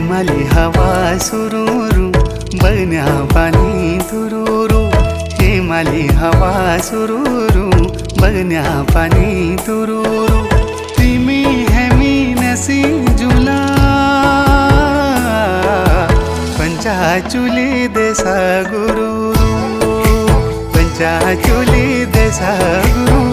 हेमाली हवा सुरूरू बगण्या पाणी तुरूरू हेमाली हवा सुरूरू बगण्या पाणी तुरूरू तिमी हेमी नसी जुला पंचाचुली देसा गुरूरू पंचाचुली देसा गुरू